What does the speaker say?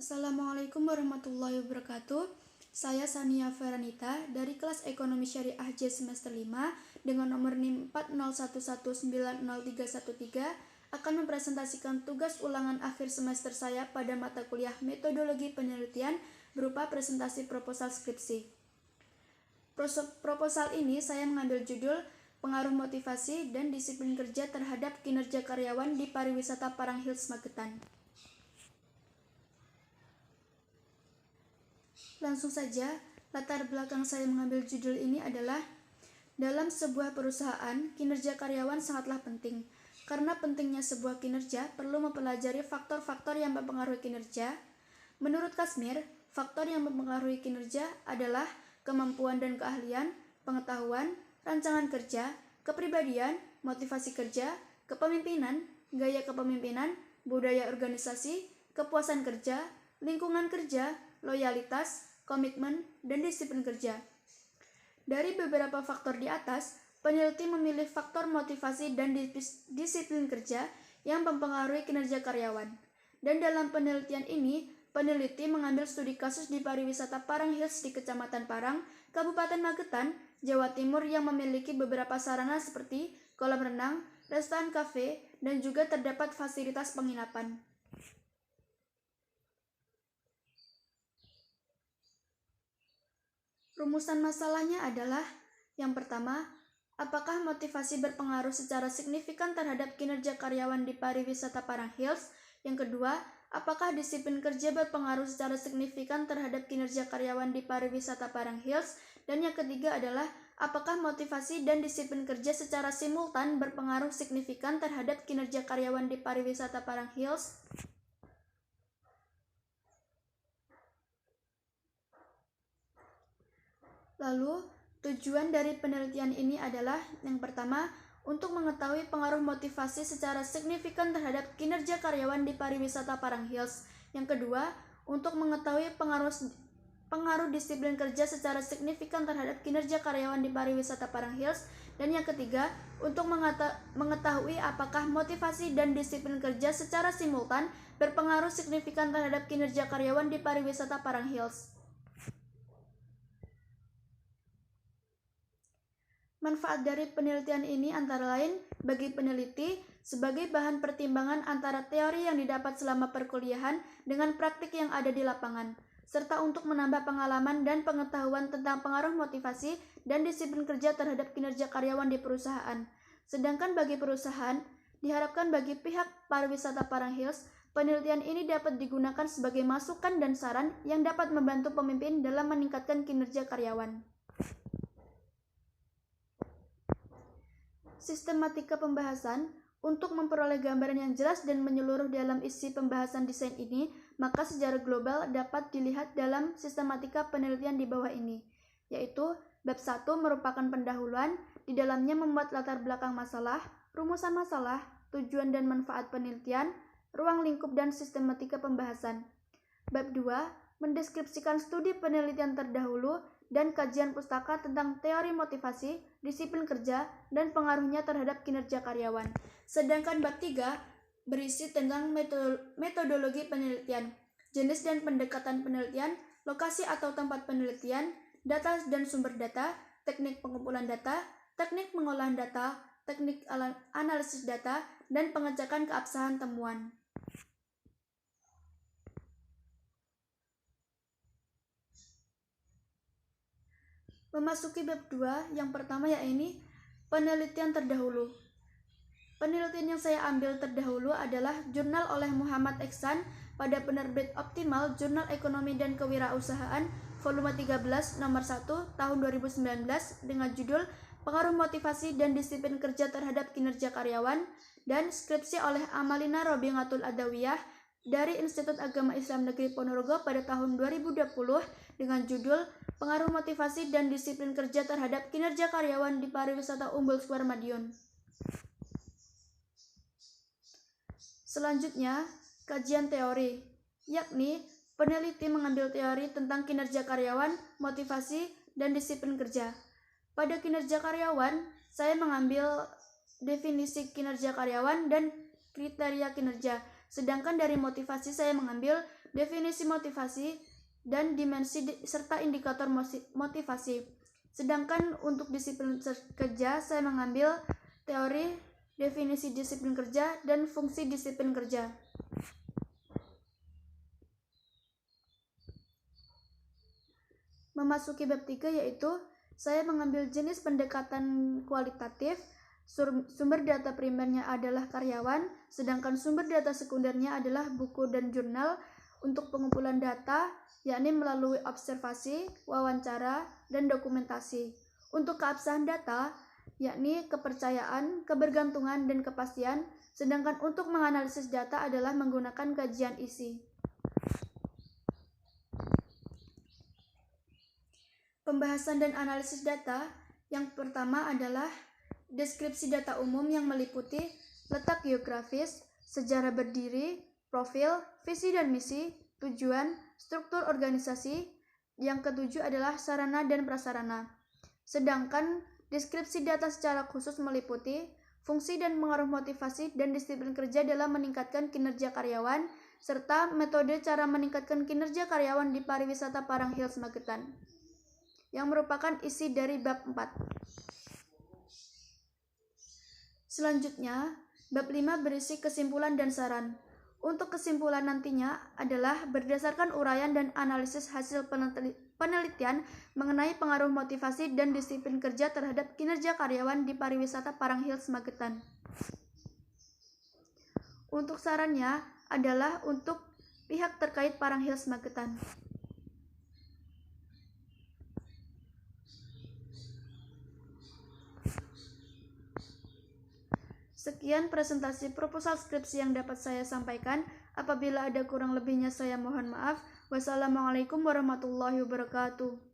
Assalamualaikum warahmatullahi wabarakatuh. Saya Sania Feranita dari kelas Ekonomi Syariah J semester 5 dengan nomor NIM 4011903113 akan mempresentasikan tugas ulangan akhir semester saya pada mata kuliah Metodologi Penelitian berupa presentasi proposal skripsi. Proposal ini saya mengambil judul Pengaruh Motivasi dan Disiplin Kerja terhadap Kinerja Karyawan di Pariwisata Parang Hills Magetan. Langsung saja, latar belakang saya mengambil judul ini adalah dalam sebuah perusahaan, kinerja karyawan sangatlah penting. Karena pentingnya sebuah kinerja perlu mempelajari faktor-faktor yang mempengaruhi kinerja. Menurut Kasmir, faktor yang mempengaruhi kinerja adalah kemampuan dan keahlian, pengetahuan, rancangan kerja, kepribadian, motivasi kerja, kepemimpinan, gaya kepemimpinan, budaya organisasi, kepuasan kerja, lingkungan kerja, loyalitas, komitmen, dan disiplin kerja. Dari beberapa faktor di atas, peneliti memilih faktor motivasi dan disiplin kerja yang mempengaruhi kinerja karyawan. Dan dalam penelitian ini, peneliti mengambil studi kasus di pariwisata Parang Hills di Kecamatan Parang, Kabupaten Magetan, Jawa Timur yang memiliki beberapa sarana seperti kolam renang, restoran kafe, dan juga terdapat fasilitas penginapan. Rumusan masalahnya adalah, yang pertama, apakah motivasi berpengaruh secara signifikan terhadap kinerja karyawan di pariwisata Parang Hills? Yang kedua, apakah disiplin kerja berpengaruh secara signifikan terhadap kinerja karyawan di pariwisata Parang Hills? Dan yang ketiga adalah, apakah motivasi dan disiplin kerja secara simultan berpengaruh signifikan terhadap kinerja karyawan di pariwisata Parang Hills? Lalu, tujuan dari penelitian ini adalah yang pertama, untuk mengetahui pengaruh motivasi secara signifikan terhadap kinerja karyawan di pariwisata Parang Hills. Yang kedua, untuk mengetahui pengaruh disiplin kerja secara signifikan terhadap kinerja karyawan di pariwisata Parang Hills. Dan yang ketiga, untuk mengetahui apakah motivasi dan disiplin kerja secara simultan berpengaruh signifikan terhadap kinerja karyawan di pariwisata Parang Hills. Manfaat dari penelitian ini antara lain bagi peneliti sebagai bahan pertimbangan antara teori yang didapat selama perkuliahan dengan praktik yang ada di lapangan, serta untuk menambah pengalaman dan pengetahuan tentang pengaruh motivasi dan disiplin kerja terhadap kinerja karyawan di perusahaan. Sedangkan bagi perusahaan, diharapkan bagi pihak pariwisata Parang Hills, penelitian ini dapat digunakan sebagai masukan dan saran yang dapat membantu pemimpin dalam meningkatkan kinerja karyawan. Sistematika pembahasan. Untuk memperoleh gambaran yang jelas dan menyeluruh dalam isi pembahasan desain ini, maka secara global dapat dilihat dalam sistematika penelitian di bawah ini, yaitu bab 1 merupakan pendahuluan, di dalamnya membuat latar belakang masalah, rumusan masalah, tujuan dan manfaat penelitian, ruang lingkup dan sistematika pembahasan. Bab 2 mendeskripsikan studi penelitian terdahulu dan kajian pustaka tentang teori motivasi, disiplin kerja, dan pengaruhnya terhadap kinerja karyawan. Sedangkan bab 3 berisi tentang metodologi penelitian, jenis dan pendekatan penelitian, lokasi atau tempat penelitian, data dan sumber data, teknik pengumpulan data, teknik pengolahan data, teknik analisis data, dan pengecekan keabsahan temuan. Memasuki bab 2, yang pertama yaitu penelitian terdahulu. Penelitian yang saya ambil terdahulu adalah jurnal oleh Muhammad Eksan pada penerbit Optimal Jurnal Ekonomi dan Kewirausahaan volume 13 nomor 1 tahun 2019 dengan judul Pengaruh Motivasi dan Disiplin Kerja Terhadap Kinerja Karyawan, dan skripsi oleh Amalina Robingatul Adawiyah dari Institut Agama Islam Negeri Ponorogo pada tahun 2020 dengan judul Pengaruh Motivasi dan Disiplin Kerja Terhadap Kinerja Karyawan di Pariwisata Umbul Square Madiun. Selanjutnya, kajian teori, yakni peneliti mengambil teori tentang kinerja karyawan, motivasi, dan disiplin kerja. Pada kinerja karyawan, saya mengambil definisi kinerja karyawan dan kriteria kinerja. Sedangkan dari motivasi saya mengambil definisi motivasi dan dimensi serta indikator motivasi. Sedangkan untuk disiplin kerja saya mengambil teori, definisi disiplin kerja, dan fungsi disiplin kerja. Memasuki bab 3 yaitu saya mengambil jenis pendekatan kualitatif. Sumber data primernya adalah karyawan, sedangkan sumber data sekundernya adalah buku dan jurnal. Untuk pengumpulan data, yakni melalui observasi, wawancara, dan dokumentasi. Untuk keabsahan data, yakni kepercayaan, kebergantungan, dan kepastian, sedangkan untuk menganalisis data adalah menggunakan kajian isi. Pembahasan dan analisis data. Yang pertama adalah deskripsi data umum yang meliputi letak geografis, sejarah berdiri, profil, visi dan misi, tujuan, struktur organisasi. Yang ketujuh adalah sarana dan prasarana. Sedangkan deskripsi data secara khusus meliputi fungsi dan pengaruh motivasi dan disiplin kerja dalam meningkatkan kinerja karyawan, serta metode cara meningkatkan kinerja karyawan di pariwisata Parang Hills Magetan, yang merupakan isi dari bab 4. Selanjutnya, bab 5 berisi kesimpulan dan saran. Untuk kesimpulan nantinya adalah berdasarkan uraian dan analisis hasil penelitian mengenai pengaruh motivasi dan disiplin kerja terhadap kinerja karyawan di pariwisata Parang Hills Magetan. Untuk sarannya adalah untuk pihak terkait Parang Hills Magetan. Sekian presentasi proposal skripsi yang dapat saya sampaikan. Apabila ada kurang lebihnya saya mohon maaf. Wassalamualaikum warahmatullahi wabarakatuh.